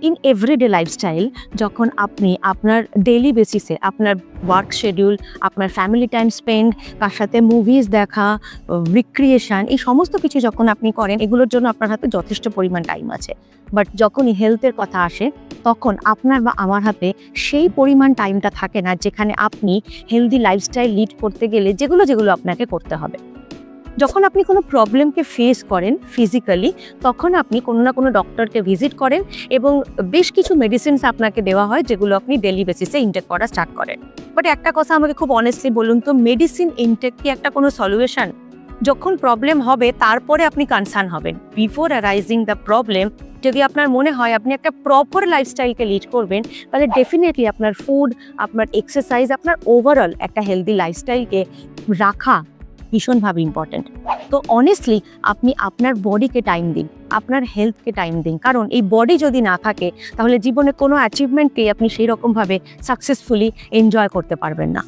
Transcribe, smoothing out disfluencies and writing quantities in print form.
In everyday lifestyle যখন আপনি আপনার ডেইলি বেসিসে আপনার ওয়ার্ক শিডিউল, আপনার ফ্যামিলি টাইম স্পেন্ড, তার সাথে মুভিজ দেখা, রিক্রিয়েশন, এই সমস্ত কিছু যখন আপনি করেন, এগুলোর জন্য আপনার হাতে যথেষ্ট পরিমাণ টাইম আছে। বাট যখনই হেলথের কথা আসে তখন আপনার বা আমার হাতে সেই পরিমাণ টাইমটা থাকে না যেখানে আপনি হেলদি লাইফস্টাইল লিড করতে গেলে যেগুলো আপনাকে করতে হবে। যখন আপনি কোনো প্রবলেমকে ফেস করেন ফিজিক্যালি, তখন আপনি কোনো না কোনো ডক্টরকে ভিজিট করেন এবং বেশ কিছু মেডিসিনস আপনাকে দেওয়া হয় যেগুলো আপনি ডেইলি বেসিসে ইনটেক করা স্টার্ট করেন। বাট একটা কথা আমাকে খুব অনেস্টলি বলুন তো, মেডিসিন ইনটেক কি একটা কোনো সলিউশন? যখন প্রবলেম হবে তারপরে আপনি কনসার্ন হবেন। বিফোর অ্যারাইজিং দ্য প্রবলেম যদি আপনার মনে হয় আপনি একটা প্রপার লাইফস্টাইলকে লিড করবেন, তাহলে ডেফিনেটলি আপনার ফুড, আপনার এক্সারসাইজ, আপনার ওভারঅল একটা হেলদি লাইফস্টাইলকে রাখা ভীষণভাবে ইম্পর্ট্যান্ট। তো অনেস্টলি আপনি আপনার বডিকে টাইম দিন, আপনার হেলথকে টাইম দিন, কারণ এই বডি যদি না থাকে তাহলে জীবনে কোনো অ্যাচিভমেন্টকেই আপনি সেই রকমভাবে সাকসেসফুলি এনজয় করতে পারবেন না।